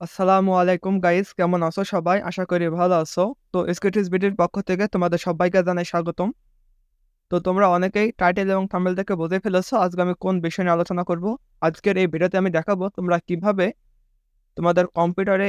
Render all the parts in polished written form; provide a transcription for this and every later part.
আসসালামু আলাইকুম গাইস, কেমন আছো সবাই? আশা করি ভালো আছো। তো স্কুটিস বিডির পক্ষ থেকে তোমাদের সবাইকে জানাই স্বাগতম। তো তোমরা অনেকেই টাইটেল এবং থাম্বনেল দেখে বুঝে ফেলেছো আজকে আমি কোন বিষয় নিয়ে আলোচনা করব। আজকের এই ভিডিওতে আমি দেখাবো তোমরা কিভাবে তোমাদের কম্পিউটারে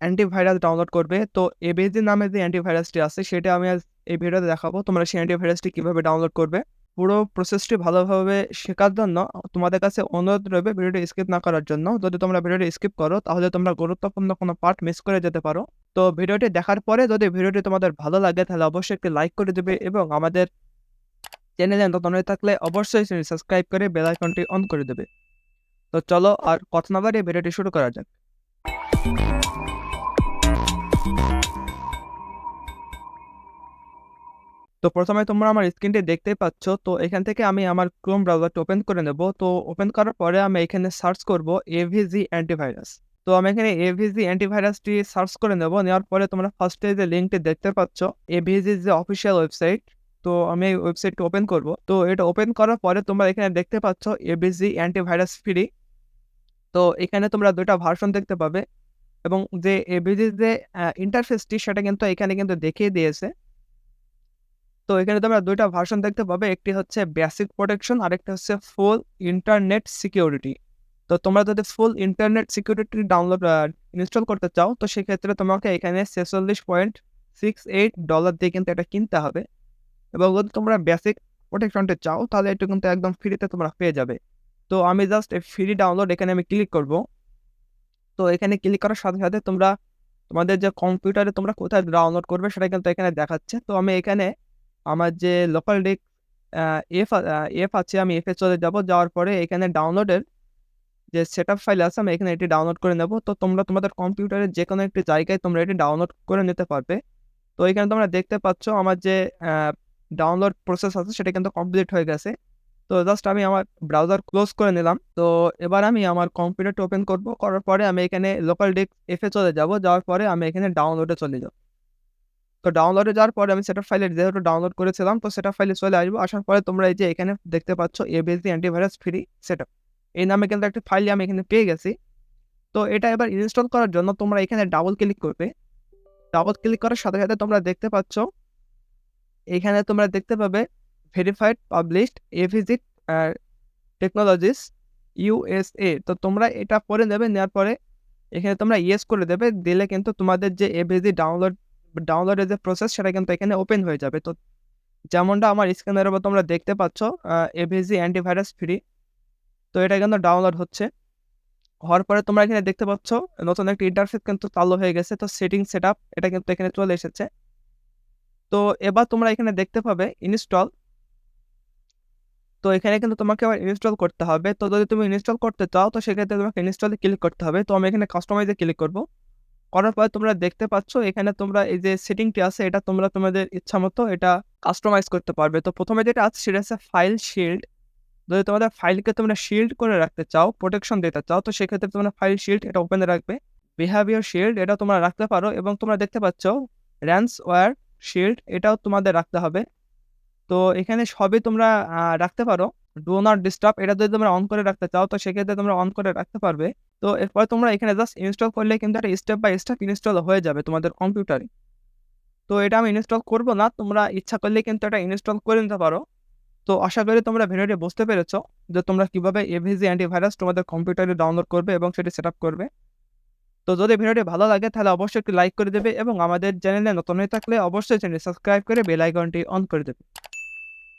অ্যান্টিভাইরাস ডাউনলোড করবে। তো এভিজি নামে যে অ্যান্টিভাইরাসটি আছে সেটা আমি আজ এই ভিডিওতে দেখাবো। তোমরা সেই অ্যান্টিভাইরাসটি কিভাবে ডাউনলোড করবে। পুরো প্রসেসটি ভালোভাবে শেখার জন্য তোমাদের কাছে অনুরোধ রইবে ভিডিওটি স্কিপ না করার জন্য। যদি তোমরা ভিডিওটি স্কিপ করো তাহলে তোমরা গুরুত্বপূর্ণ কোনো পার্ট মিস করে যেতে পারো। তো ভিডিওটি দেখার পরে যদি ভিডিওটি তোমাদের ভালো লাগে তাহলে অবশ্যই একটি লাইক করে দেবে এবং আমাদের চ্যানেলে নতুন হয়ে থাকলে অবশ্যই চ্যানেল সাবস্ক্রাইব করে বেল আইকনটি অন করে দেবে। তো চলো আর কথা না বাড়িয়ে ভিডিওটি শুরু করা যাক। তো প্রথমে তোমরা আমার স্ক্রিনটি দেখতেই পাচ্ছ। তো এখান থেকে আমি আমার ক্রোম ব্রাউজারটা ওপেন করে নেব। তো ওপেন করার পরে আমি এখানে সার্চ করব এভিজি অ্যান্টিভাইরাস। তো আমি এখানে এভিজি অ্যান্টিভাইরাসটি সার্চ করে নেব। নেওয়ার পরে তোমরা ফার্স্টে যে লিঙ্কটি দেখতে পাচ্ছ এভিজির যে অফিসিয়াল ওয়েবসাইট, তো আমি এই ওয়েবসাইটটি ওপেন করব। তো এটা ওপেন করার পরে তোমরা এখানে দেখতে পাচ্ছ এভিজি অ্যান্টিভাইরাস ফ্রি। তো এখানে তোমরা দুইটা ভার্সন দেখতে পাবে এবং যে এভিজির যে ইন্টারফেসটি সেটা কিন্তু এখানে কিন্তু দেখিয়ে দিয়েছে। তো এখানে তোমরা দুইটা ভার্সন দেখতে পাবে, একটি হচ্ছে বেসিক প্রোটেকশন আর একটা হচ্ছে ফুল ইন্টারনেট সিকিউরিটি। তো তোমরা যদি ফুল ইন্টারনেট সিকিউরিটি ডাউনলোড ইনস্টল করতে চাও তো সেক্ষেত্রে তোমাকে এখানে $46.68 দিয়ে কিন্তু এটা কিনতে হবে। এবং যদি তোমরা বেসিক প্রোটেকশনটা চাও তাহলে এটা কিন্তু একদম ফ্রিতে তোমরা পেয়ে যাবে। তো আমি জাস্ট ফ্রি ডাউনলোড এখানে আমি ক্লিক করব। তো এখানে ক্লিক করার সাথে সাথে তোমরা তোমাদের যে কম্পিউটারে তোমরা কোথায় ডাউনলোড করবে সেটা কিন্তু এখানে দেখাচ্ছে। তো আমি এখানে আমার যে লোকাল ডিস্ক এফ আছে আমি এফে চলে যাব। যাওয়ার পরে এখানে ডাউনলোডের যে সেটআপ ফাইল আছে আমি এখানে এটি ডাউনলোড করে নেব। তো তোমরা তোমাদের কম্পিউটারের যে কোনো একটি জায়গায় তোমরা এটি ডাউনলোড করে নিতে পারবে। তো এখানে তোমরা দেখতে পাচ্ছ আমার যে ডাউনলোড প্রসেস আছে সেটা কিন্তু কমপ্লিট হয়ে গেছে। তো জাস্ট আমি আমার ব্রাউজার ক্লোজ করে নিলাম। তো এবার আমি আমার কম্পিউটারটা ওপেন করব। করার পরে আমি এখানে লোকাল ডিস্ক এফে চলে যাব। যাওয়ার পরে আমি এখানে ডাউনলোডে চলে যাব। তো ডাউনলোডে যাওয়ার পরে আমি সেটআপ ফাইলে যেহেতু ডাউনলোড করেছিলাম তো সেটআপ ফাইলে চলে আসবো। আসার পরে তোমরা এই যে এখানে দেখতে পাচ্ছ এভিজি অ্যান্টিভাইরাস ফ্রি সেটআপ, এই নামে কিন্তু একটা ফাইল আমি এখানে পেয়ে গেছি। তো এটা এবার ইনস্টল করার জন্য তোমরা এখানে ডাবল ক্লিক করবে। ডাবল ক্লিক করার সাথে সাথে তোমরা দেখতে পাচ্ছ এখানে তোমরা দেখতে পাবে verified published AVG technologies USA. তো তোমরা এটা করে নেবে। নেওয়ার পরে এখানে তোমরা ইয়েস করে দেবে। দিলে কিন্তু তোমাদের যে এভিজি ডাউনলোডের যে প্রসেস সেটা কিন্তু এখানে ওপেন হয়ে যাবে। তো যেমনটা আমার স্ক্রিনের উপর তোমরা দেখতে পাচ্ছ এভিজি অ্যান্টিভাইরাস ফ্রি। তো এটা কিন্তু ডাউনলোড হওয়ার পরে তোমরা এখানে দেখতে পাচ্ছ নতুন একটা ইন্টারফেস কিন্তু চালু হয়ে গেছে। তো সেটিং সেটআপ এটা কিন্তু এখানে চলে এসেছে। তো এবার তোমরা এখানে দেখতে পাবে ইনস্টল। তো এখানে কিন্তু তোমাকে আবার ইনস্টল করতে হবে। তো যদি তুমি ইনস্টল করতে চাও তো সেক্ষেত্রে তোমাকে ইনস্টলে ক্লিক করতে হবে। তো আমি এখানে কাস্টমাইজে ক্লিক করব। করার পরে তোমরা দেখতে পাচ্ছ এখানে তোমরা এই যে সেটিংটি আছে এটা তোমরা তোমাদের ইচ্ছা মতো এটা কাস্টমাইজ করতে পারবে। তো প্রথমে যেটা আছে সেটা হচ্ছে ফাইল শিল্ড। যদি তোমাদের ফাইলকে তোমরা শিল্ড করে রাখতে চাও, প্রোটেকশন দিতে চাও তো সেক্ষেত্রে তোমরা ফাইল শিল্ড এটা ওপেনে রাখবে। বিহেভিয়ার শিল্ড এটা তোমরা রাখতে পারো এবং তোমরা দেখতে পাচ্ছ র্যান্সওয়্যার শিল্ড এটাও তোমাদের রাখতে হবে। তো এখানে সবই তোমরা রাখতে পারো। ডু নট ডিস্টার্ব এটা যদি তোমরা অন করে রাখতে চাও তো সেক্ষেত্রে তোমরা অন করে রাখতে পারবে। তো এরপর তোমরা এখানে জাস্ট ইনস্টল করলে কিন্তু একটা স্টেপ বাই স্টেপ ইনস্টল হয়ে যাবে তোমাদের কম্পিউটারে। তো এটা আমি ইনস্টল করব না, তোমরা ইচ্ছা করলে কিন্তু এটা ইনস্টল করে নিতে পারো। তো আশা করি তোমরা ভিডিওটি বুঝতে পেরেছো যে তোমরা কিভাবে এভিজি অ্যান্টিভাইরাস তোমাদের কম্পিউটারে ডাউনলোড করবে এবং সেটি সেট আপ করবে। তো যদি ভিডিওটি ভালো লাগে তাহলে অবশ্যই একটি লাইক করে দেবে এবং আমাদের চ্যানেলে নতুন হয়ে থাকলে অবশ্যই চ্যানেল সাবস্ক্রাইব করে বেল আইকনটি অন করে দেবে।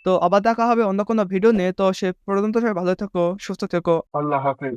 তো আবার দেখা হবে অন্য কোনো ভিডিও নিয়ে। তো সে পর্যন্ত সবাই ভালো থেকো, সুস্থ থেকো। আল্লাহ হাফেজ।